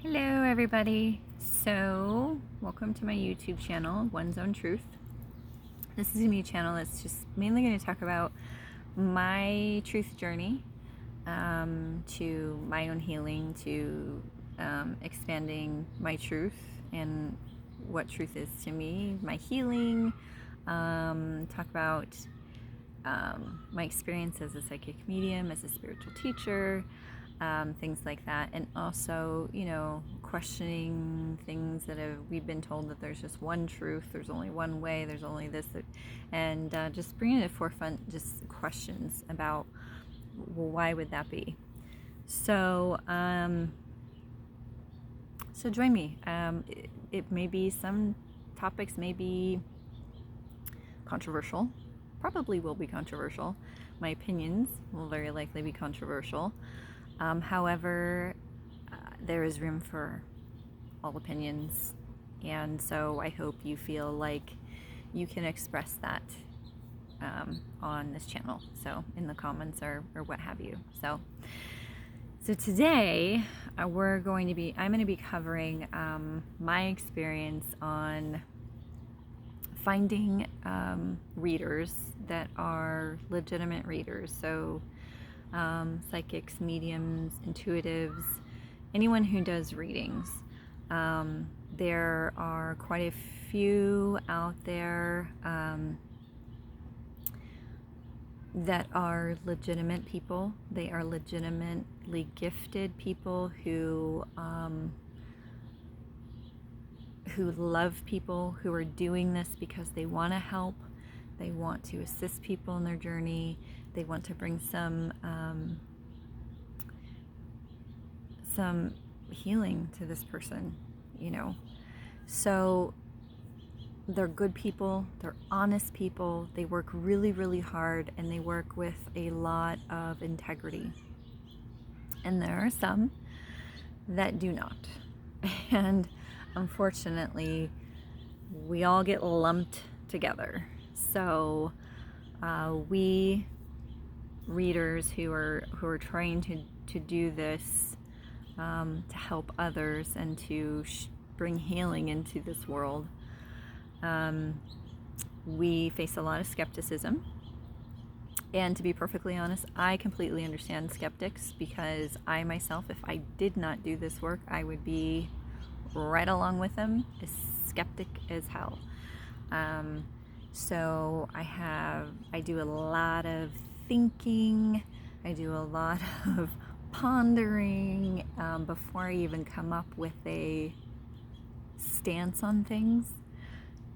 Hello everybody. So, welcome to my YouTube channel, One Zone Truth. This is a new channel that's just mainly going to talk about my truth journey, to my own healing, to expanding my truth and what truth is to me, my healing, talk about my experience as a psychic medium, as a spiritual teacher, things like that, and also, questioning things that we've been told that there's just one truth, there's only one way, there's only this, and just bringing to the forefront just questions about, well, why would that be? So, so join me. It may be some topics may be controversial, probably will be controversial. My opinions will very likely be controversial. However, there is room for all opinions, and so I hope you feel like you can express that on this channel, so in the comments or what have you. So today I'm going to be covering my experience on finding readers that are legitimate readers. So psychics, mediums, intuitives, anyone who does readings. There are quite a few out there that are legitimate people. They are legitimately gifted people who love people, who are doing this because they want to help. They want to assist people in their journey. They want to bring some healing to this person, So they're good people, they're honest people, they work really, really hard, and they work with a lot of integrity. And there are some that do not. And unfortunately, we all get lumped together. So we readers who are trying to do this to help others and to bring healing into this world, we face a lot of skepticism. And to be perfectly honest, I completely understand skeptics, because I myself, if I did not do this work, I would be right along with them, as skeptic as hell. So I do a lot of thinking, I do a lot of pondering before I even come up with a stance on things.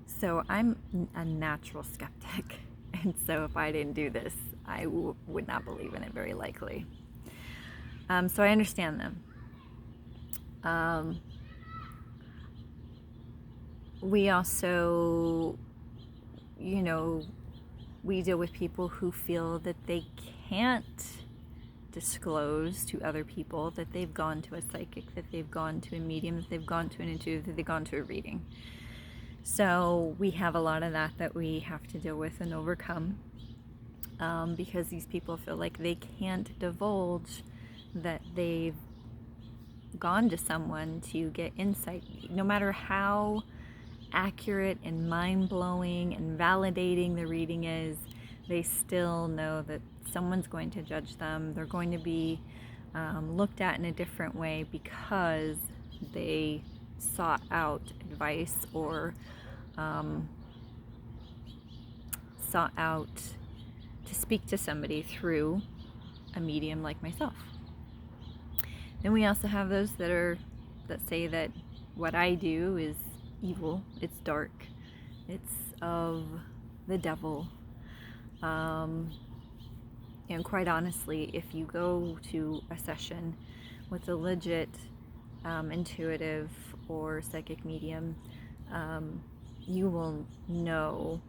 So I'm a natural skeptic, and so if I didn't do this, I would not believe in it, very likely. So I understand them. We also, we deal with people who feel that they can't disclose to other people that they've gone to a psychic, that they've gone to a medium, that they've gone to an intuitive, that they've gone to a reading. So we have a lot of that we have to deal with and overcome, because these people feel like they can't divulge that they've gone to someone to get insight, no matter how accurate and mind-blowing and validating the reading is. They still know that someone's going to judge them. They're going to be looked at in a different way because they sought out advice or sought out to speak to somebody through a medium like myself. Then we also have those that say that what I do is evil, it's dark, it's of the devil. And quite honestly, if you go to a session with a legit intuitive or psychic medium, you will know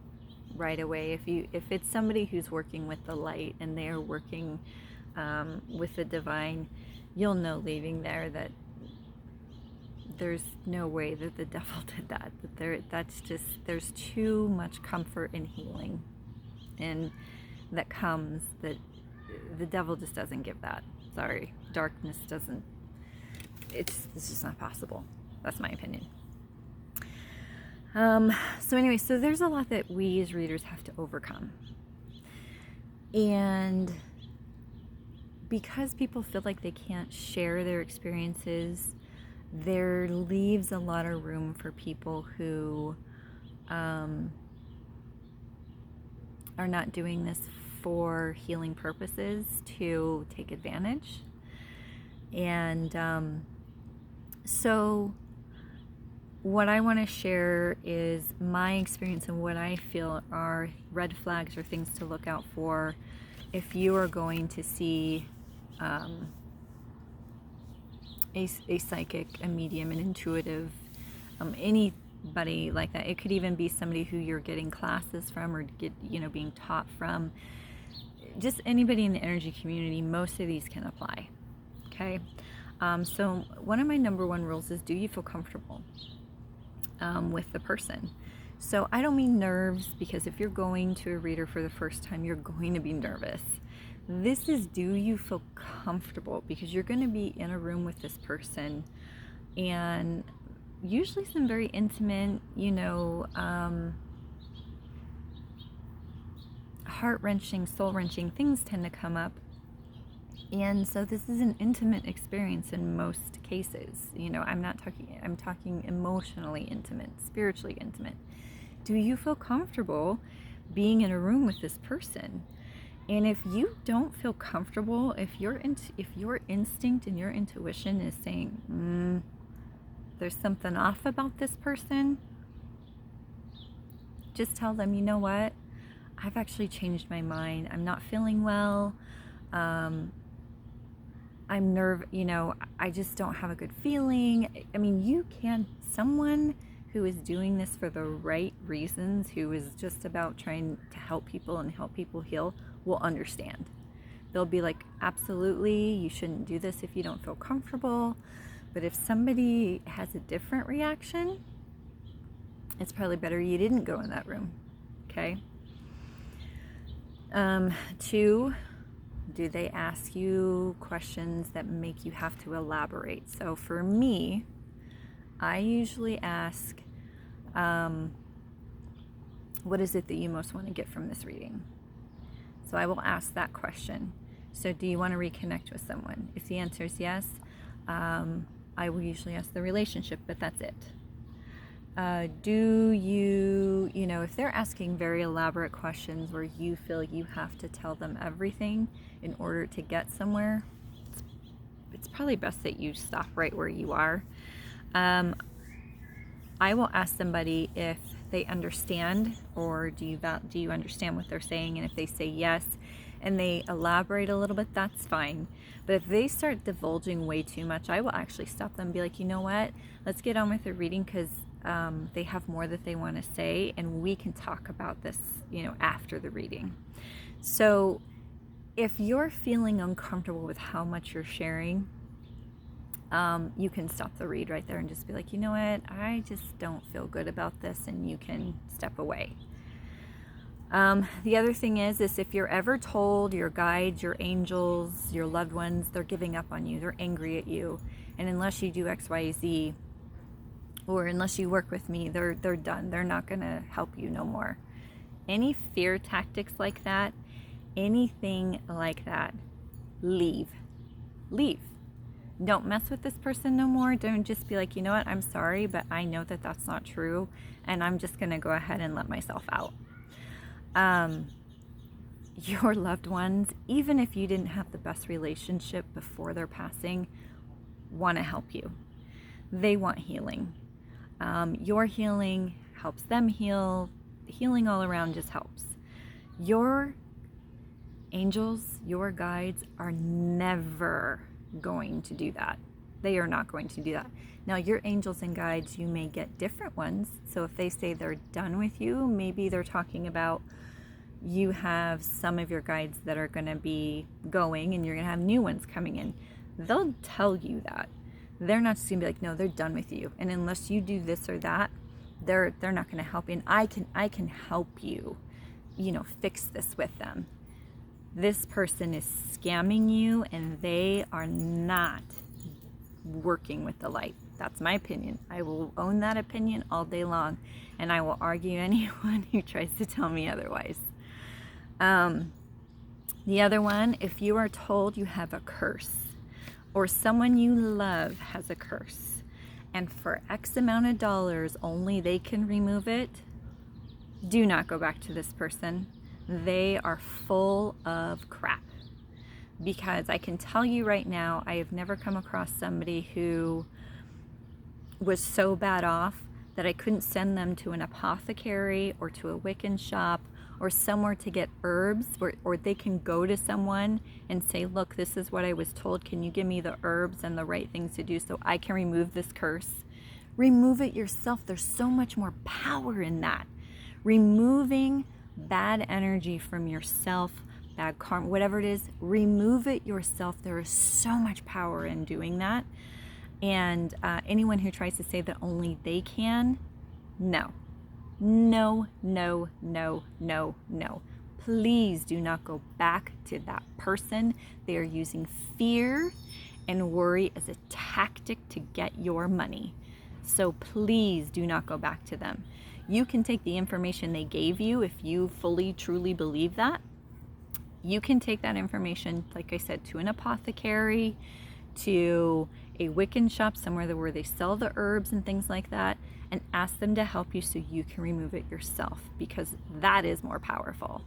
right away. If it's somebody who's working with the light and they're working with the divine, you'll know leaving there that there's no way that the devil did that. There's too much comfort and healing, and that comes that the devil just doesn't give that. Sorry, darkness doesn't it's just not possible. That's my opinion. So anyway, so there's a lot that we as readers have to overcome. And because people feel like they can't share their experiences, there leaves a lot of room for people who are not doing this for healing purposes to take advantage. And so what I want to share is my experience and what I feel are red flags or things to look out for if you are going to see a psychic, a medium, an intuitive, anybody like that. It could even be somebody who you're getting classes from or being taught from. Just anybody in the energy community, most of these can apply. Okay? So one of my number one rules is, do you feel comfortable with the person? So I don't mean nerves, because if you're going to a reader for the first time, you're going to be nervous. This is, do you feel comfortable? Because you're going to be in a room with this person, and usually some very intimate, heart-wrenching, soul-wrenching things tend to come up. And so this is an intimate experience in most cases. I'm talking emotionally intimate, spiritually intimate. Do you feel comfortable being in a room with this person? And if you don't feel comfortable, if your instinct and your intuition is saying, there's something off about this person, just tell them, you know what? I've actually changed my mind. I'm not feeling well. I'm nervous, I just don't have a good feeling. I mean, someone who is doing this for the right reasons, who is just about trying to help people and help people heal, will understand. They'll be like, absolutely, you shouldn't do this if you don't feel comfortable. But if somebody has a different reaction, it's probably better you didn't go in that room. Okay? 2, do they ask you questions that make you have to elaborate? So for me, I usually ask, what is it that you most want to get from this reading? So I will ask that question. So do you want to reconnect with someone? If the answer is yes, I will usually ask the relationship, but that's it. Do you, if they're asking very elaborate questions where you feel you have to tell them everything in order to get somewhere, it's probably best that you stop right where you are. I will ask somebody if they understand, or do you understand what they're saying? And if they say yes, and they elaborate a little bit, that's fine. But if they start divulging way too much, I will actually stop them and be like, you know what? Let's get on with the reading, because they have more that they want to say, and we can talk about this, after the reading. So if you're feeling uncomfortable with how much you're sharing, you can stop the read right there and just be like, you know what? I just don't feel good about this, and you can step away. The other thing is if you're ever told your guides, your angels, your loved ones, they're giving up on you, they're angry at you, and unless you do X, Y, Z, or unless you work with me, they're done. They're not going to help you no more. Any fear tactics like that, anything like that, leave. Don't mess with this person no more. Don't just be like, you know what, I'm sorry, but I know that that's not true, and I'm just going to go ahead and let myself out. Your loved ones, even if you didn't have the best relationship before their passing, want to help you. They want healing. Your healing helps them heal. Healing all around just helps. Your angels, your guides are never going to do that. They are not going to do that. Now, your angels and guides, you may get different ones. So if they say they're done with you, maybe they're talking about you have some of your guides that are going to be going, and you're going to have new ones coming in. They'll tell you that. They're not just going to be like, no, they're done with you, and unless you do this or that, they're not going to help you. And I can help you, fix this with them. This person is scamming you, and they are not working with the light. That's my opinion. I will own that opinion all day long, and I will argue anyone who tries to tell me otherwise. The other one, if you are told you have a curse, or someone you love has a curse, and for X amount of dollars only they can remove it, do not go back to this person. They are full of crap. Because I can tell you right now, I have never come across somebody who was so bad off that I couldn't send them to an apothecary or to a Wiccan shop or somewhere to get herbs, or they can go to someone and say, look, this is what I was told. Can you give me the herbs and the right things to do so I can remove this curse? Remove it yourself. There's so much more power in that. Removing bad energy from yourself, bad karma, whatever it is, remove it yourself. There is so much power in doing that. And anyone who tries to say that only they can, no. No, no, no, no, no. Please do not go back to that person. They are using fear and worry as a tactic to get your money. So please do not go back to them. You can take the information they gave you if you fully, truly believe that. You can take that information, like I said, to an apothecary, to a Wiccan shop, somewhere where they sell the herbs and things like that, and ask them to help you so you can remove it yourself, because that is more powerful.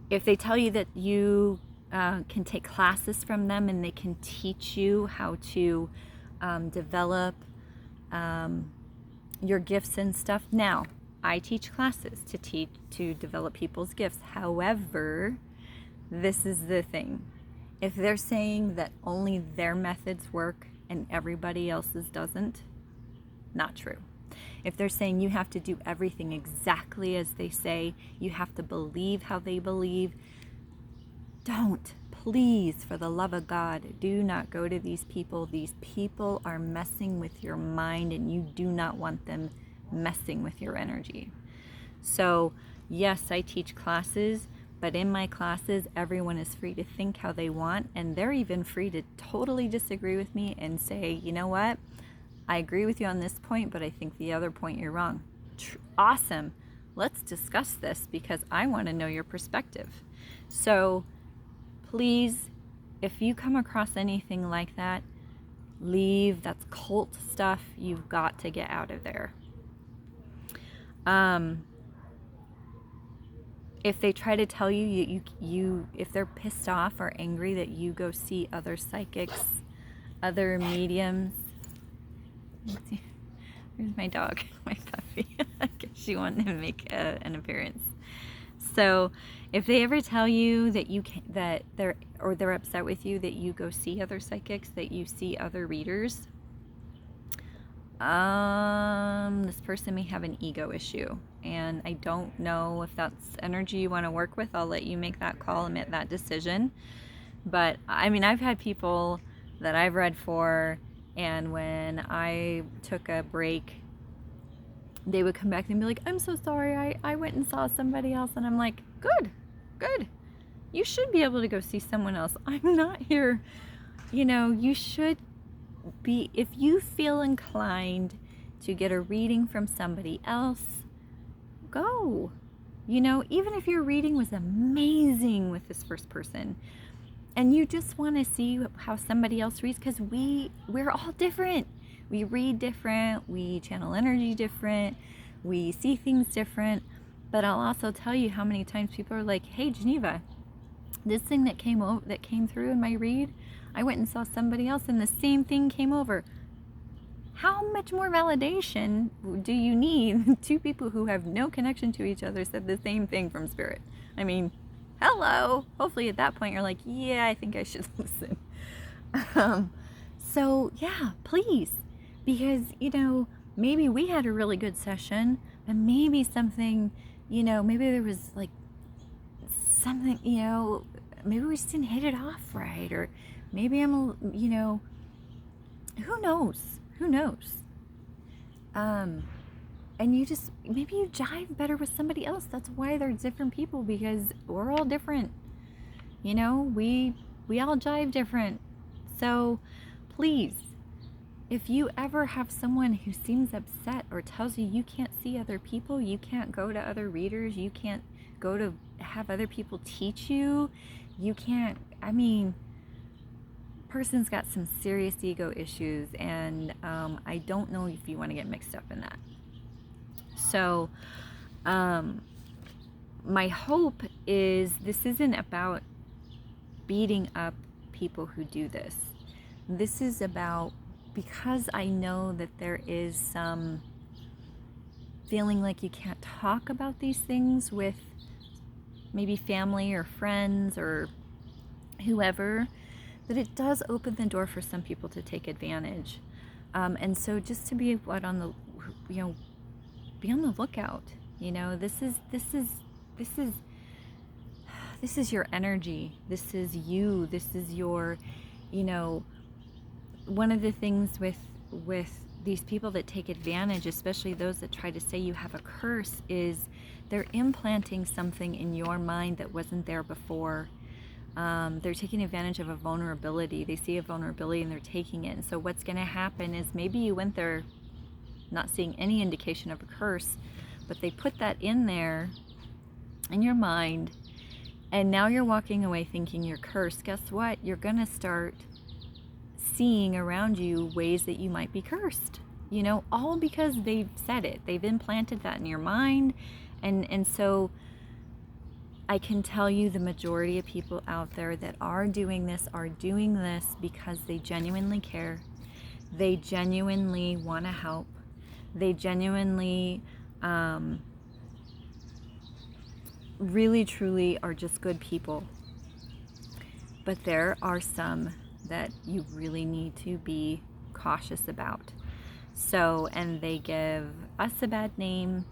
If they tell you that you can take classes from them and they can teach you how to develop your gifts and stuff. Now, I teach classes to develop people's gifts. However, this is the thing. If they're saying that only their methods work and everybody else's doesn't, not true. If they're saying you have to do everything exactly as they say, you have to believe how they believe, don't. Please, for the love of God, do not go to these people. These people are messing with your mind, and you do not want them messing with your energy. So, yes, I teach classes, but in my classes, everyone is free to think how they want, and they're even free to totally disagree with me and say, you know what? I agree with you on this point, but I think the other point you're wrong. Awesome. Let's discuss this because I want to know your perspective. So please, if you come across anything like that, leave. That's cult stuff. You've got to get out of there. If they try to tell you, if they're pissed off or angry that you go see other psychics, other mediums. Let's see. There's my dog, my puppy. I guess she wanted to make an appearance. So, if they ever tell you that they're upset with you that you go see other psychics, that you see other readers, this person may have an ego issue, and I don't know if that's energy you want to work with. I'll let you make that call and make that decision. But I mean, I've had people that I've read for, and when I took a break, they would come back and be like, I'm so sorry, I went and saw somebody else. And I'm like, good. You should be able to go see someone else. I'm not here. You should be, if you feel inclined to get a reading from somebody else, go. Even if your reading was amazing with this first person, and you just want to see how somebody else reads, because we're all different. We read different, we channel energy different, we see things different. But I'll also tell you how many times people are like, hey, Geneva, this thing that came through in my read, I went and saw somebody else and the same thing came over. How much more validation do you need? Two people who have no connection to each other said the same thing from spirit. I mean, hello. Hopefully at that point you're like, yeah, I think I should listen. So yeah, please. Because, maybe we had a really good session, but maybe something, maybe there was like something, maybe we just didn't hit it off right, or maybe I'm, who knows? And maybe you jive better with somebody else. That's why they're different people, because we're all different. We We all jive different. So please, if you ever have someone who seems upset or tells you you can't see other people, you can't go to other readers, you can't go to have other people teach you, you can't, I mean, person's got some serious ego issues, and I don't know if you want to get mixed up in that. So my hope is this isn't about beating up people who do this. This is about, because I know that there is some feeling like you can't talk about these things with maybe family or friends or whoever, that it does open the door for some people to take advantage. And so just to be be on the lookout. This is your energy. This is you. This is your, one of the things with these people that take advantage, especially those that try to say you have a curse, is they're implanting something in your mind that wasn't there before. They're taking advantage of a vulnerability. They see a vulnerability and they're taking it. And so what's going to happen is maybe you went there not seeing any indication of a curse, but they put that in there in your mind, and now you're walking away thinking you're cursed. Guess what? You're going to start seeing around you ways that you might be cursed, all because they've said it. They've implanted that in your mind. And so I can tell you the majority of people out there that are doing this because they genuinely care. They genuinely want to help. They genuinely, really, truly are just good people. But there are some that you really need to be cautious about. So, and they give us a bad name,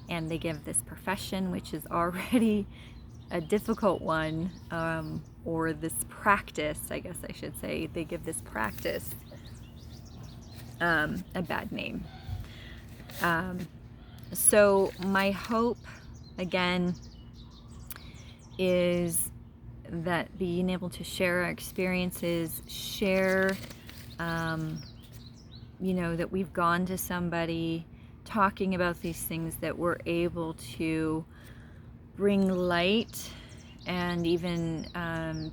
and they give this profession, which is already a difficult one, or this practice, I guess I should say, they give this practice a bad name. So my hope, again, is that being able to share our experiences, share, that we've gone to somebody talking about these things, that we're able to bring light and even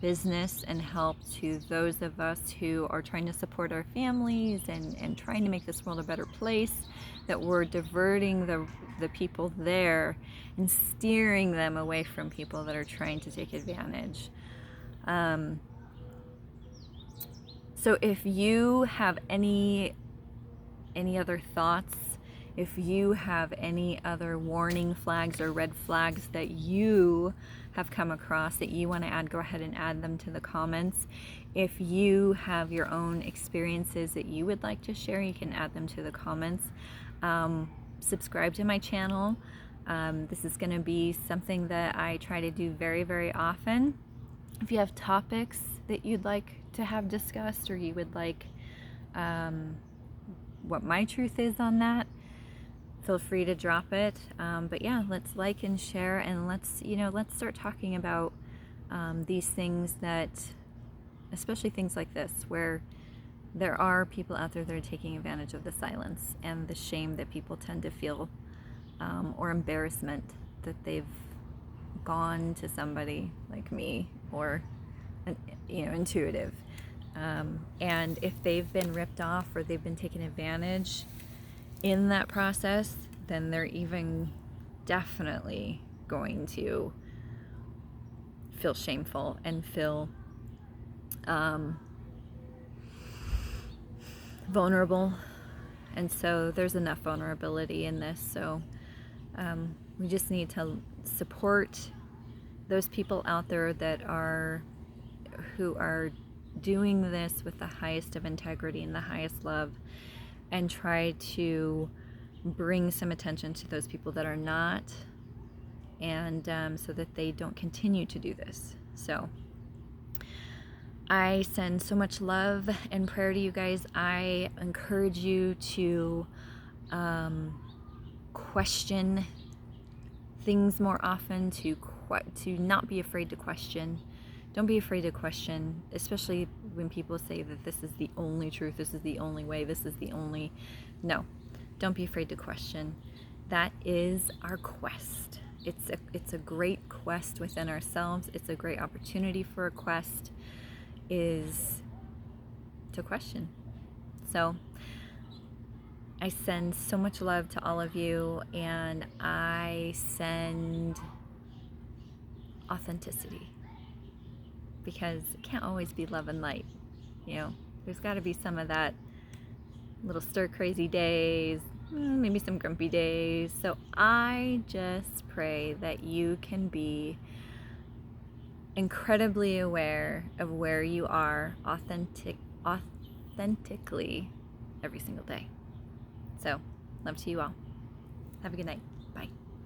business and help to those of us who are trying to support our families and trying to make this world a better place, that we're diverting the people there and steering them away from people that are trying to take advantage. So if you have any other thoughts, if you have any other warning flags or red flags that you have come across that you want to add, go ahead and add them to the comments. If you have your own experiences that you would like to share, you can add them to the comments. Subscribe to my channel. This is going to be something that I try to do very, very often. If you have topics that you'd like to have discussed, or you would like what my truth is on that, feel free to drop it. But yeah, let's like and share, and let's start talking about these things, that especially things like this, where there are people out there that are taking advantage of the silence and the shame that people tend to feel, or embarrassment that they've gone to somebody like me or intuitive, and if they've been ripped off or they've been taken advantage in that process, then they're even definitely going to feel shameful and feel vulnerable. And so there's enough vulnerability in this. So we just need to support those people out there who are doing this with the highest of integrity and the highest love, and try to bring some attention to those people that are not, and so that they don't continue to do this. So I send so much love and prayer to you guys. I encourage you to question things more often, to not be afraid to question, Don't be afraid to question, especially when people say that this is the only truth, this is the only way, this is the only... No, don't be afraid to question. That is our quest. It's a great quest within ourselves. It's a great opportunity for a quest, is to question. So I send so much love to all of you, and I send authenticity, because it can't always be love and light. You know, there's got to be some of that little stir crazy days, maybe some grumpy days. So I just pray that you can be incredibly aware of where you are authentically every single day. So, love to you all. Have a good night.